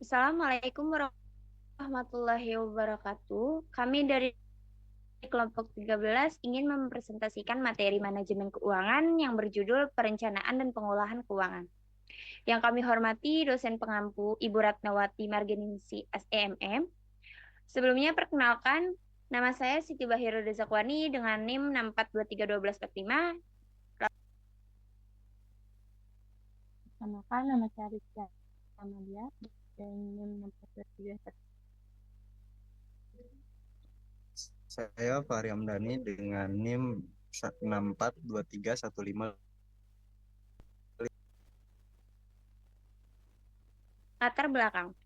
Assalamualaikum warahmatullahi wabarakatuh. Kami dari kelompok 13 ingin mempresentasikan materi manajemen keuangan yang berjudul Perencanaan dan Pengolahan Keuangan. Yang kami hormati dosen pengampu Ibu Ratnawati Margeningsi SEMM. Sebelumnya perkenalkan, nama saya Siti Bahiro Dezakwani dengan NIM 64231245. Perkenalkan, nama saya Rizky Amalia dan NIM 6423. Saya Fahri Amdani dengan NIM 642315. Latar belakang.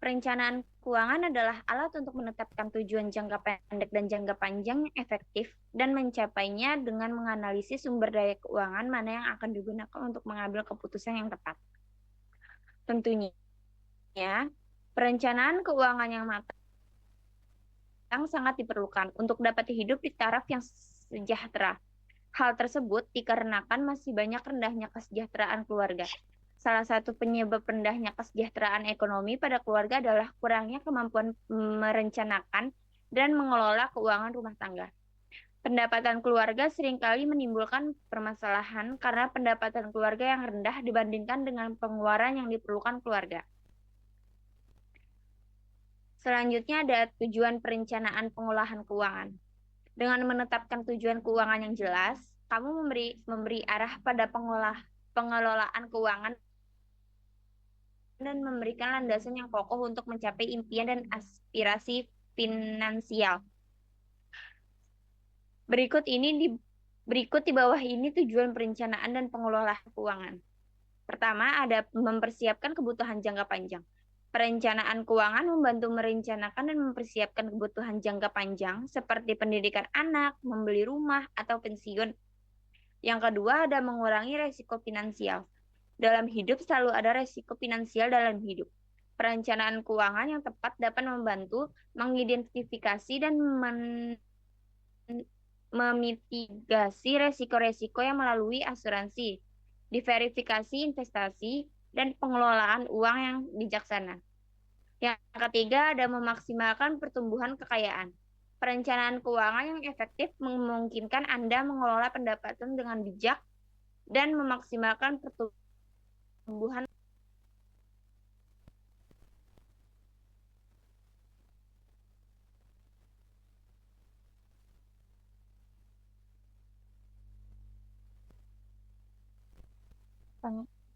Perencanaan keuangan adalah alat untuk menetapkan tujuan jangka pendek dan jangka panjang yang efektif dan mencapainya dengan menganalisis sumber daya keuangan mana yang akan digunakan untuk mengambil keputusan yang tepat. Tentunya, perencanaan keuangan yang matang sangat diperlukan untuk dapat hidup di taraf yang sejahtera. Hal tersebut dikarenakan masih banyak rendahnya kesejahteraan keluarga. Salah satu penyebab rendahnya kesejahteraan ekonomi pada keluarga adalah kurangnya kemampuan merencanakan dan mengelola keuangan rumah tangga. Pendapatan keluarga seringkali menimbulkan permasalahan karena pendapatan keluarga yang rendah dibandingkan dengan pengeluaran yang diperlukan keluarga. Selanjutnya ada tujuan perencanaan pengolahan keuangan. Dengan menetapkan tujuan keuangan yang jelas, kamu memberi arah pada pengelolaan keuangan dan memberikan landasan yang kokoh untuk mencapai impian dan aspirasi finansial. Berikut di bawah ini tujuan perencanaan dan pengelolaan keuangan. Pertama, ada mempersiapkan kebutuhan jangka panjang. Perencanaan keuangan membantu merencanakan dan mempersiapkan kebutuhan jangka panjang seperti pendidikan anak, membeli rumah, atau pensiun. Yang kedua, ada mengurangi resiko finansial. Dalam hidup selalu ada resiko finansial dalam hidup. Perencanaan keuangan yang tepat dapat membantu mengidentifikasi dan memitigasi resiko-resiko yang melalui asuransi, diverifikasi investasi, dan pengelolaan uang yang bijaksana. Yang ketiga ada memaksimalkan pertumbuhan kekayaan. Perencanaan keuangan yang efektif memungkinkan Anda mengelola pendapatan dengan bijak dan memaksimalkan pertumbuhan.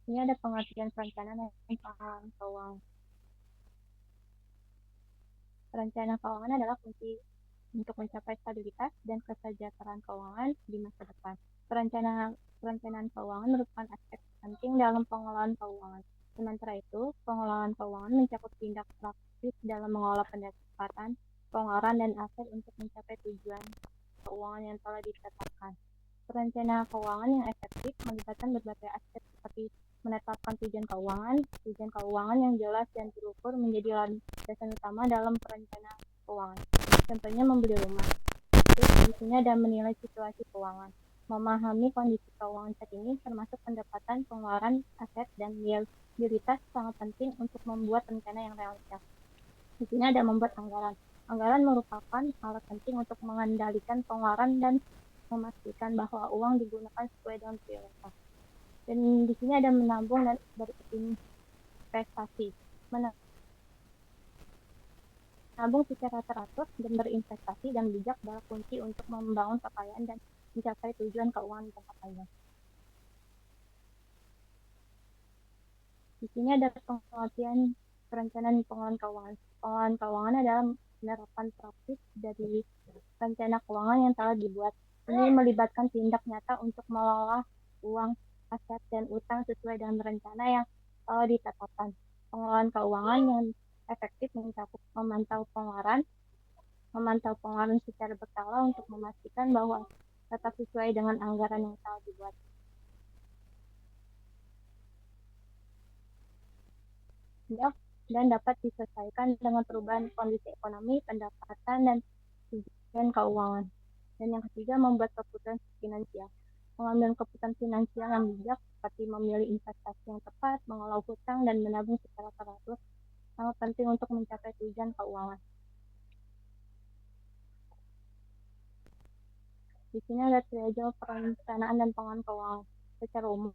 Ini ada pengertian perencanaan dan pengelolaan keuangan. Perencanaan keuangan adalah kunci untuk mencapai stabilitas dan kesejahteraan keuangan di masa depan. Perencanaan keuangan merupakan aspek penting dalam pengelolaan keuangan. Sementara itu, pengelolaan keuangan mencakup tindak praktis dalam mengelola pendapatan, pengeluaran, dan aset untuk mencapai tujuan keuangan yang telah ditetapkan. Perencanaan keuangan yang efektif melibatkan berbagai aspek seperti menetapkan tujuan keuangan yang jelas dan terukur menjadi landasan utama dalam perencanaan keuangan. Contohnya membeli rumah. Terus di sini ada menilai situasi keuangan. Memahami kondisi keuangan saat ini termasuk pendapatan, pengeluaran, aset, dan liabilitas sangat penting untuk membuat rencana yang realistis. Di sini ada membuat anggaran. Anggaran merupakan alat penting untuk mengendalikan pengeluaran dan memastikan bahwa uang digunakan sesuai dengan prioritas. Dan di sini ada menabung dan berinvestasi. Menabung secara teratur dan berinvestasi dan bijak adalah kunci untuk membangun kekayaan dan mencapai tujuan keuangan jangka panjang. Di sini ada pengertian perencanaan pengelolaan keuangan. Pengelolaan keuangan adalah penerapan praktis dari rencana keuangan yang telah dibuat. Ini melibatkan tindak nyata untuk mengelola uang, aset, dan utang sesuai dengan rencana yang telah ditetapkan. Pengelolaan keuangan yang efektif mencakup memantau pengeluaran secara berkala untuk memastikan bahwa tetap sesuai dengan anggaran yang telah dibuat. Dan dapat disesuaikan dengan perubahan kondisi ekonomi, pendapatan, dan tujuan keuangan. Dan yang ketiga, membuat keputusan finansial. Mengambil keputusan finansial yang bijak seperti memilih investasi yang tepat, mengelola hutang, dan menabung secara teratur sangat penting untuk mencapai tujuan keuangan. Di sini ada triage perencanaan dan pengelolaan keuangan. Secara umum,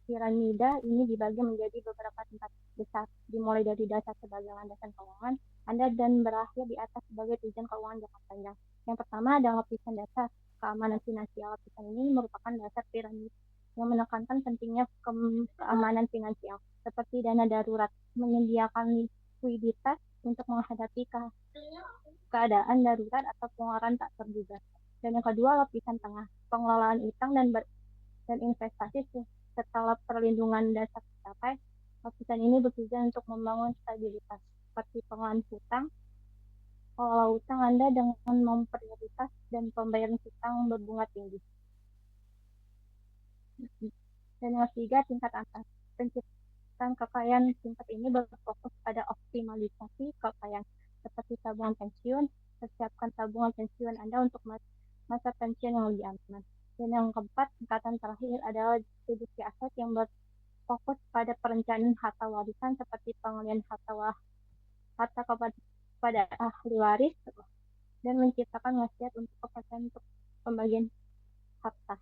piramida ini dibagi menjadi beberapa tingkat besar, dimulai dari dasar sebagai landasan keuangan Anda dan berakhir di atas sebagai tujuan keuangan jangka panjang. Yang pertama adalah lapisan dasar keamanan finansial. Lapisan ini merupakan dasar piramida yang menekankan pentingnya keamanan finansial, seperti dana darurat, menyediakan likuiditas untuk menghadapi keadaan darurat atau pengeluaran tak terduga. Dan yang kedua, lapisan tengah, pengelolaan utang dan investasi. Setelah perlindungan dasar tercapai, lapisan ini bertujuan untuk membangun stabilitas, seperti pengelolaan hutang, kelola hutang Anda dengan memprioritas dan pembayaran hutang berbunga tinggi. Dan yang ketiga, tingkat atas. Penciptaan kekayaan tingkat ini berfokus pada optimalisasi kekayaan, seperti tabungan pensiun. Persiapkan tabungan pensiun Anda untuk masa pensiun yang lebih aman. Dan yang keempat, tingkatan terakhir adalah distribusi aset yang berfokus pada perencanaan harta warisan, seperti pengalihan harta kepada ahli waris dan menciptakan wasiat untuk kepercayaan untuk pembagian harta.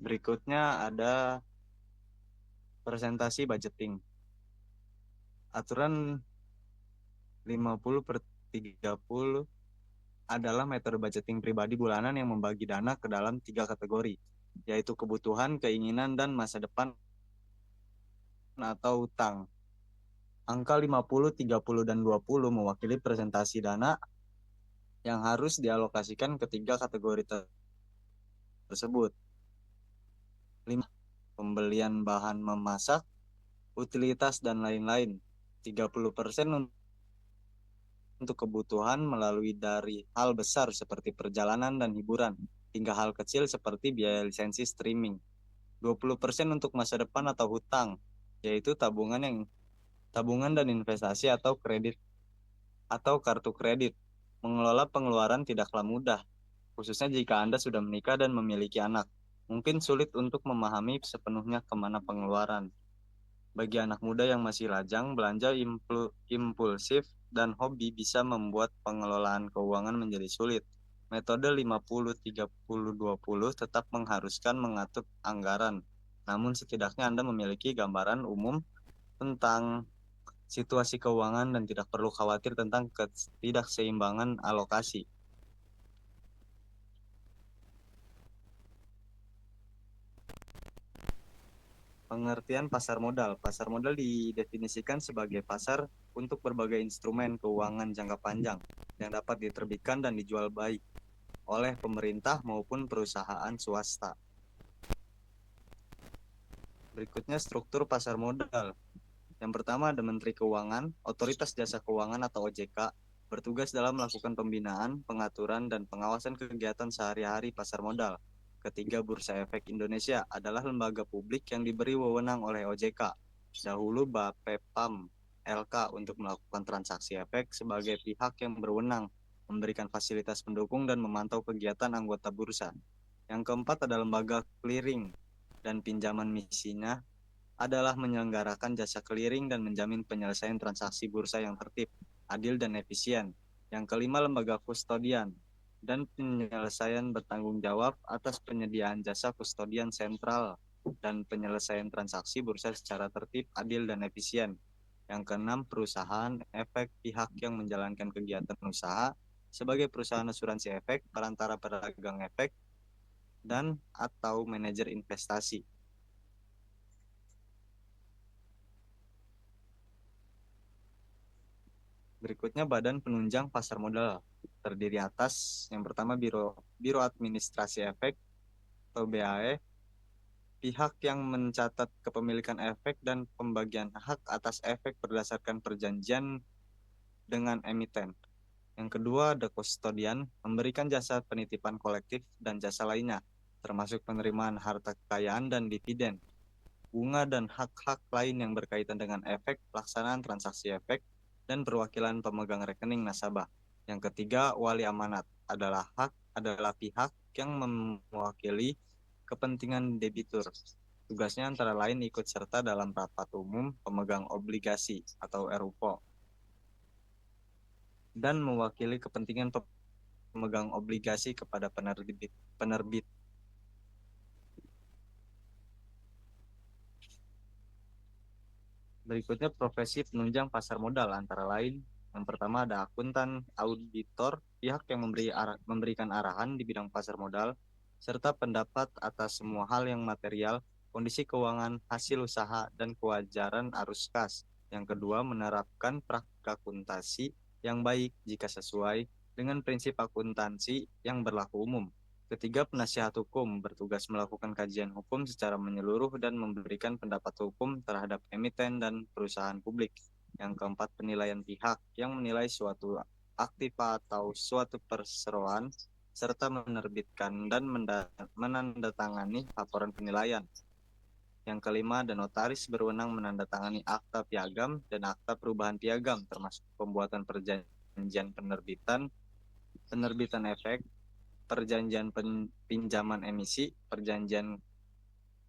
Berikutnya ada presentasi budgeting. Aturan 50/30 adalah metode budgeting pribadi bulanan yang membagi dana ke dalam 3 kategori, yaitu kebutuhan, keinginan, dan masa depan atau utang. Angka 50, 30, dan 20 mewakili presentasi dana yang harus dialokasikan ke 3 kategori tersebut. 5. Pembelian bahan memasak, utilitas, dan lain-lain. 30% untuk kebutuhan melalui dari hal besar seperti perjalanan dan hiburan, hingga hal kecil seperti biaya lisensi streaming. 20% untuk masa depan atau hutang, yaitu tabungan dan investasi atau kredit atau kartu kredit. Mengelola pengeluaran tidaklah mudah, khususnya jika Anda sudah menikah dan memiliki anak. Mungkin sulit untuk memahami sepenuhnya kemana pengeluaran. Bagi anak muda yang masih lajang, belanja impulsif dan hobi bisa membuat pengelolaan keuangan menjadi sulit. Metode 50-30-20 tetap mengharuskan mengatur anggaran. Namun setidaknya Anda memiliki gambaran umum tentang situasi keuangan dan tidak perlu khawatir tentang ketidakseimbangan alokasi. Pengertian pasar modal. Pasar modal didefinisikan sebagai pasar untuk berbagai instrumen keuangan jangka panjang yang dapat diterbitkan dan dijual baik oleh pemerintah maupun perusahaan swasta. Berikutnya struktur pasar modal. Yang pertama ada Menteri Keuangan, Otoritas Jasa Keuangan atau OJK, bertugas dalam melakukan pembinaan, pengaturan, dan pengawasan kegiatan sehari-hari pasar modal. Ketiga, Bursa Efek Indonesia adalah lembaga publik yang diberi wewenang oleh OJK, dahulu Bapepam LK, untuk melakukan transaksi efek sebagai pihak yang berwenang, memberikan fasilitas pendukung dan memantau kegiatan anggota bursa. Yang keempat ada lembaga clearing dan pinjaman, misinya adalah menyelenggarakan jasa clearing dan menjamin penyelesaian transaksi bursa yang tertib, adil, dan efisien. Yang kelima, lembaga kustodian dan penyelesaian bertanggung jawab atas penyediaan jasa kustodian sentral dan penyelesaian transaksi bursa secara tertib, adil, dan efisien. Yang keenam, perusahaan efek, pihak yang menjalankan kegiatan usaha sebagai perusahaan asuransi efek, perantara pedagang efek, dan atau manajer investasi. Berikutnya Badan Penunjang Pasar Modal, terdiri atas yang pertama Biro Administrasi Efek atau BAE, pihak yang mencatat kepemilikan efek dan pembagian hak atas efek berdasarkan perjanjian dengan emiten. Yang kedua ada kustodian, memberikan jasa penitipan kolektif dan jasa lainnya, termasuk penerimaan harta kekayaan dan dividen. bunga, dan hak-hak lain yang berkaitan dengan efek, pelaksanaan transaksi efek, dan perwakilan pemegang rekening nasabah. Yang ketiga, wali amanat adalah pihak yang mewakili kepentingan debitur. Tugasnya antara lain ikut serta dalam rapat umum pemegang obligasi atau RUPO dan mewakili kepentingan pemegang obligasi kepada penerbit. Berikutnya profesi penunjang pasar modal antara lain yang pertama ada akuntan, auditor, pihak yang memberikan arahan di bidang pasar modal, serta pendapat atas semua hal yang material, kondisi keuangan, hasil usaha, dan kewajaran arus kas. Yang kedua, menerapkan praktik akuntansi yang baik jika sesuai dengan prinsip akuntansi yang berlaku umum. Ketiga, penasihat hukum bertugas melakukan kajian hukum secara menyeluruh dan memberikan pendapat hukum terhadap emiten dan perusahaan publik. Yang keempat, penilaian pihak yang menilai suatu aktiva atau suatu perseroan serta menerbitkan dan menandatangani laporan penilaian. Yang kelima, ada notaris berwenang menandatangani akta piagam dan akta perubahan piagam termasuk pembuatan perjanjian penerbitan efek, perjanjian pinjaman emisi, perjanjian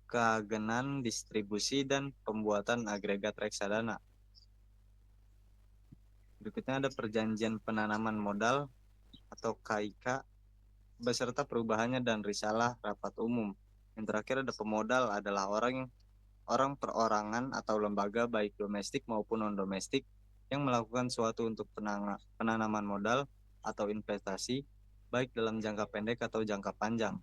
keagenan distribusi, dan pembuatan agregat reksadana. Berikutnya ada perjanjian penanaman modal atau KIK beserta perubahannya dan risalah rapat umum. Yang terakhir ada pemodal adalah orang perorangan atau lembaga baik domestik maupun non-domestik yang melakukan suatu untuk penanaman modal atau investasi baik dalam jangka pendek atau jangka panjang.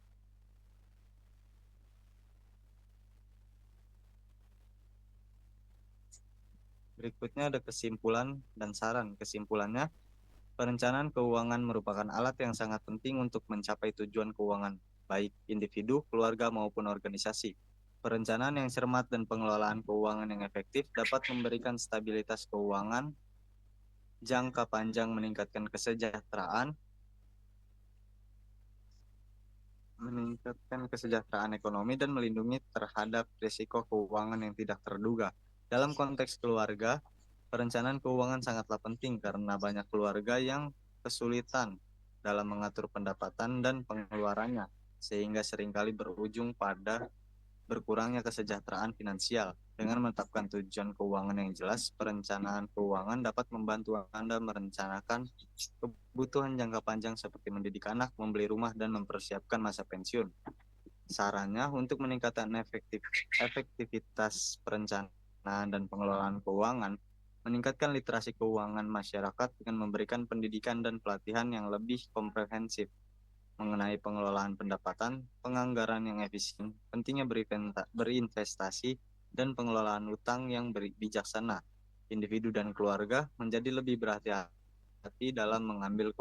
Berikutnya ada kesimpulan dan saran. Kesimpulannya, perencanaan keuangan merupakan alat yang sangat penting untuk mencapai tujuan keuangan, baik individu, keluarga, maupun organisasi. Perencanaan yang cermat dan pengelolaan keuangan yang efektif dapat memberikan stabilitas keuangan jangka panjang, meningkatkan kesejahteraan ekonomi, dan melindungi terhadap risiko keuangan yang tidak terduga. Dalam konteks keluarga, perencanaan keuangan sangatlah penting karena banyak keluarga yang kesulitan dalam mengatur pendapatan dan pengeluarannya, sehingga seringkali berujung pada berkurangnya kesejahteraan finansial. Dengan menetapkan tujuan keuangan yang jelas, perencanaan keuangan dapat membantu Anda merencanakan kebutuhan jangka panjang seperti mendidik anak, membeli rumah, dan mempersiapkan masa pensiun. Sarannya, untuk meningkatkan efektivitas perencanaan dan pengelolaan keuangan, meningkatkan literasi keuangan masyarakat dengan memberikan pendidikan dan pelatihan yang lebih komprehensif mengenai pengelolaan pendapatan, penganggaran yang efisien, pentingnya berinvestasi, dan pengelolaan utang yang bijaksana. Individu dan keluarga menjadi lebih berhati-hati dalam mengambil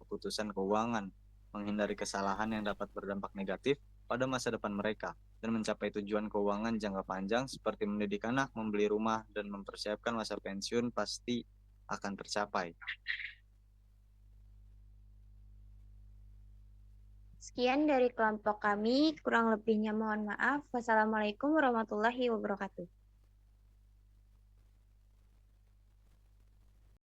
keputusan keuangan, menghindari kesalahan yang dapat berdampak negatif pada masa depan mereka, dan mencapai tujuan keuangan jangka panjang seperti mendidik anak, membeli rumah, dan mempersiapkan masa pensiun pasti akan tercapai. Sekian dari kelompok kami, kurang lebihnya mohon maaf. Wassalamualaikum warahmatullahi wabarakatuh.